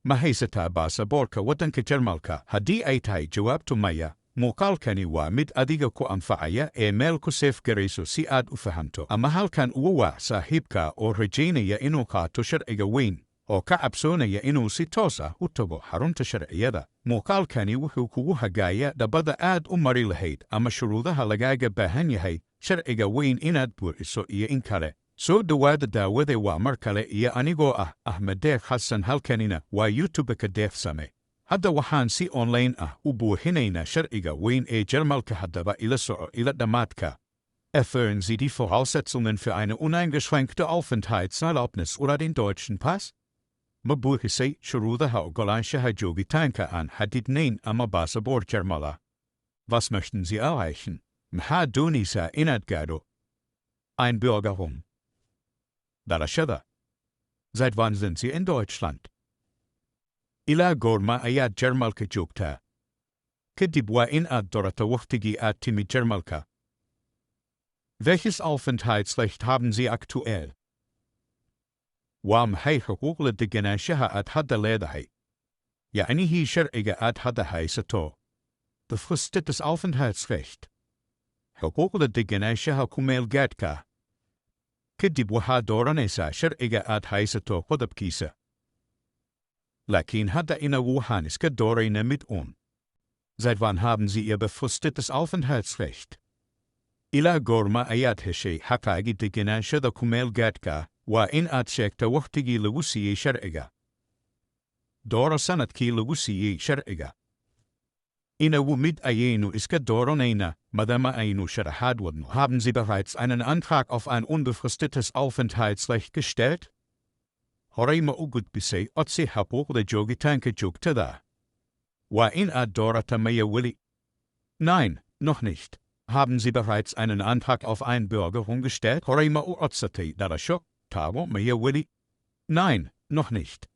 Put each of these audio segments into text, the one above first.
Ma haysataa baasaboorka waddanka Jarmalka? Haddii ay tahay jawaabtu maya, muuqaalkani waa mid adiga ku anfacaya ee meel ku seef garayso si aad u fahamto. Ama halkan uga waac saaxiibka oo rajaynaya inuu qaato sharciga weyn oo ka cabsoonaya inuu si toos ah u tago xarunta sharciyada. Muuqaalkani wuxuu kugu hagaaya dhabbada aad u mari lahayd ama shuruudaha lagaaga baahan yahay sharciga weyn inaad buuxiso iyo in kale. Soo dhawaada daawade waa mar kale iyo anigoo ah Axmed Deeq Xasan, halkanina waa YouTube-ka Deeqsame. Hadda waxaan si online ah u buuxinaynaa sharciga weyn ee Jarmalka. Haddaba ila soco ila dhammaadka. Erfüllen Sie die Voraussetzungen für eine uneingeschränkte Aufenthaltserlaubnis oder den deutschen Pass? Ma buuxisay shuruudaha oggolaanshaha joogitaanka aan xadidnayn ama baasaboor Jarmala? Was möchten Sie erreichen? Maxaad doonaysaa inaad gaadho? Einbürgerung. Dhalashada. Seit wann sind Sie in Deutschland? Ilaa goorma ayaad Jarmalka joogtaa? Kadib waa in aad doorato wakhtigii aad timid Jarmalka. Welches Aufenthaltsrecht haben Sie aktuell? Waa maxay xuquuqda deganaanshaha aad hadda leedahay? Yacnihii sharciga aad hadda haysato. Befristetes Aufenthaltsrecht. Xuquuqda deganaanshaha ku meel gaadhka. Kadib waxaad dooranaysaa sharciga aad haysato qodobkiisa. Laakiin hadda inagu waxaan iska dooraynaa mid uun. Seit wann haben Sie Ihr befristetes Aufenthaltsrecht? Ilaa goorma ayaad heshay xaqaagii deganaanshada ku meel gaadhka? Waa in aad sheegta wakhtigii lagu siiyey sharciga. Dooro sanadkii lagu siiyey sharciga. Inagu mid ayaynu iska dooranaynaa maadaama aynu sharaxaad wadno. Haben Sie bereits einen Antrag auf ein unbefristetes Aufenthaltsrecht gestellt? Horay ma u gudbisay codsi xuquuqda joogitaanka joogtada? Waa in aad doorata maya weli. Nein, noch nicht. Haben Sie bereits einen Antrag auf Einbürgerung gestellt? Horay ma u codsatay dhalasho? Taabo maya weli. Nein, noch nicht.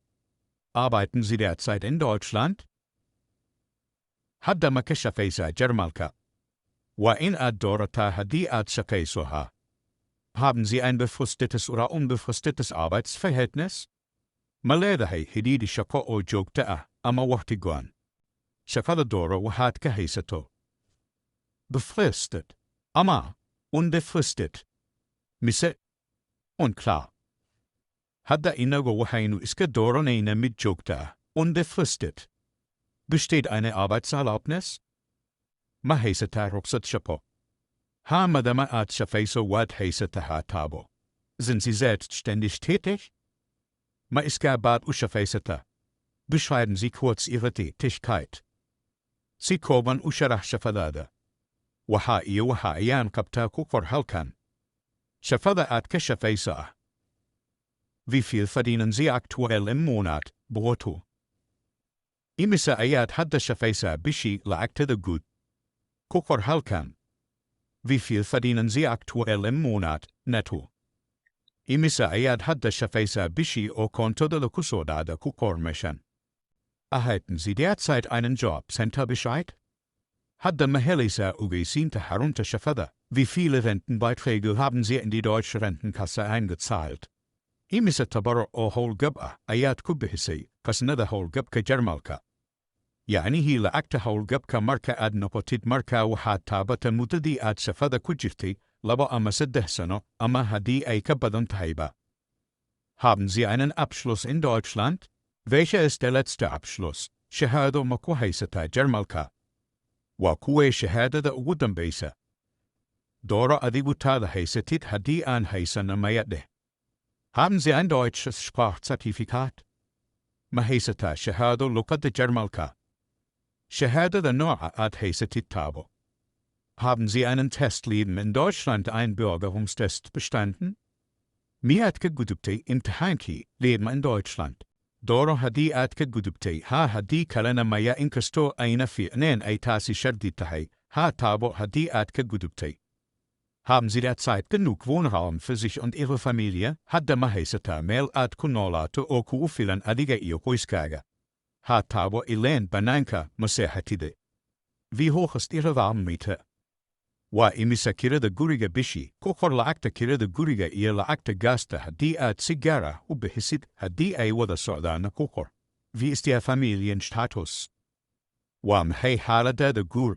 Arbeiten Sie derzeit in Deutschland? Hadda ma ka shaqaysaa Jarmalka? Waa in aad doorataa haddii aad shaqayso ha. Haben Sie ein befristetes oder unbefristetes Arbeitsverhältnis? Ma leedahay xidhiidhi shaqo oo joogta ah ama wakhti go'an? Shaqada dooro waxaad ka haysato. Befristet ama unbefristet. Mise unklar. Hadda inagu waxaynu iska dooranaynaa mid joogta ah. Unbefristet. Besteht eine Arbeitserlaubnis? Ma haysataa ruqsad shaqo? Ha maadaama aad shaqayso waad haysataa taabo. Sind Sie selbstständig tätig? Ma iskaa baad u shaqaysataa? Beschreiben Sie kurz Ihre Tätigkeit. Si kooban u sharax shaqadaada. Waxa iyo waxa ayaan qabtaa ku qor halkan. Shaqada aad ka shaqaysa ah. Wie viel verdienen Sie aktuell im Monat, brutto? Imise ayaad hadda shaqaysaa bishii lacagtada guud? Ku qor halkan. Wie viel verdienen Sie aktuell im Monat, netto? Imise ayaad hadda shaqaysaa bishii oo koontada ku soo dhacda? Ku qor meeshan. Erhalten Sie derzeit einen Jobcenter Bescheid? Hadda ma helaysaa ogeysiinta xarunta shaqada? Wie viele Rentenbeiträge haben Sie in die deutsche Rentenkasse eingezahlt? Imise tabaro oo howlgab ah ayaad ku bixisay qasnada howlgabka Jarmalka? Yacnihii lacagta howlgabka marka aad noqotid markaa waxaad taabata muddadii aad shaqada ku jirtay 2 ama 3 sano ama haddii ay ka badan tahayba. Haben Sie einen Abschluss in Deutschland? Welcher ist der letzte Abschluss? Shahaado ma ku haysataa Jarmalka? Waa kuwee shahaadada ugu dambaysa? Dooro adigu taada haysatid haddii aan haysana maya dheh. Haben Sie ein deutsches Sprachzertifikat? Ma haysataa shahaado luqadda Jarmalka? Shahaadada nooca aad haysatid taabo. Haben Sie einen Testleben in Deutschland Einbürgerungstest bestanden? Miyaad ka gudubtay imtixaankii Leben in Deutschland? Dooro haddii aad ka gudubtay ha haddii kalena maya inkastoo ayna fiicneen ay taasi shardi tahay ha taabo haddii aad ka gudubtay. Haben Sie derzeit genug Wohnraum für sich und Ihre Familie? Hadda ma haysataa meel aad ku noolaato oo kugu filan adiga iyo qoyskaaga? Ha taabo ileen banaanka ma seexatide? Wie hoch ist Ihre Warmmiete? Waa imisa kirada guriga bishii? Ku qor lacagta kirada guriga iyo lacagta gaasta haddii aad si gaar ah u bixisid haddii ay wada socdaana ku qor. Wie ist Ihr Familienstatus? Waa maxay xaaladaada guur?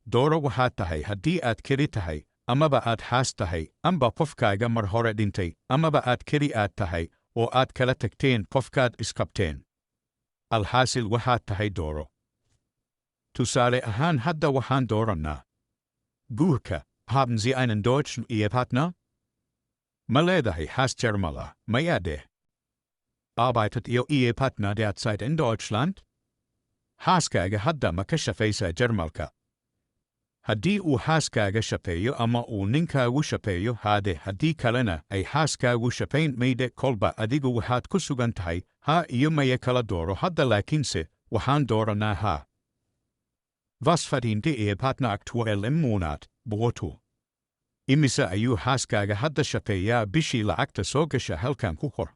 Dooro waxaad tahay haddii aad keli tahay, amaba aad xaas tahay, amba qofkaaga mar hore dhintay, amaba aad keli aad tahay, oo aad kala tagteen qofkaad isqabteen. Alxaasil waxaad tahay dooro. Tusaale ahaan hadda waxaan doorannaa. Guurka, haben Sie einen deutschen Ehepartner? Ma leedahay xaas Jarmala, mayade. Arbeitet Ihr Ehepartner derzeit in Deutschland? Xaaskaaga hadda ma ka shaqaysaa Jarmalka? Haddii uu xaaskaaga shaqeeyo ama uu ninkaagu shaqeeyo haade haddii kalena ay xaaskaagu shaqayn mayde kolba adigu waxaad ku sugan tahay haa iyo maya kala dooro hadda laakiinse waxaan doorannaa haa. Was verdient der Ehepartner aktuell im Monat, brutto? Imise ayuu xaaskaaga hadda shaqeeyaa bishii lacagta soo gasha halkan ku qor.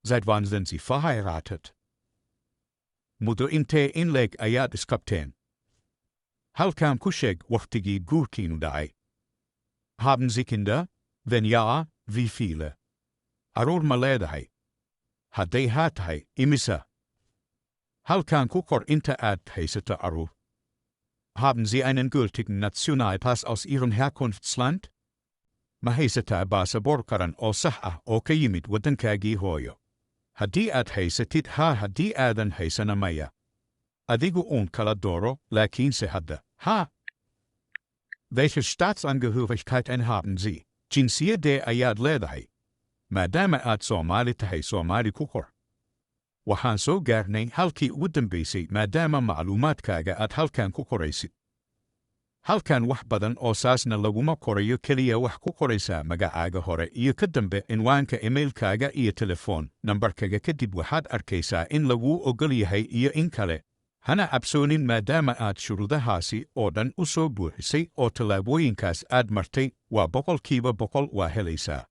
Seit wann sind Sie verheiratet? Muddo intee in leeg ayaad isqabteen? Halkan ku sheeg waqtigii guurkiinu dhacay. Haben Sie Kinder? Wenn ja, wie viele? Carruur ma leedahay? Hadday haa tahay, imise? Halkan ku qor inta aad haysato carruur. Haben Sie einen gültigen Nationalpass aus Ihrem Herkunftsland? Ma haysataa baasaboor qaran oo sax ah oo ka yimid waddankaagii hooyo. Haddii aad haysatid haa haddii aadan haysana maya. Adigu uun kala dooro, laakiinse hadda, haa. Welche Staatsangehörigkeit haben Sie? Jinsiyadee ayaad leedahay? Maadaama aad Soomaali tahay Soomaali ku qor. Waxaan soo gaarnay halkii ugu dambaysay maadaama macluumaadkaaga aad halkan ku qoraysid. Halkan wax badan oo saasna laguma qorayo keliya wax ku qoraysaa magacaaga hore iyo ka dambe cinwaanka emailkaaga iyo telefoon nambarkaga kadib waxaad arkaysaa in laguu ogol yahay iyo in kale. Hana cabsoonin maadaama aad shuruudahaasi oo dhan u soo buuxisay oo tallaabooyinkaas aad martay waa 100% waa helaysaa.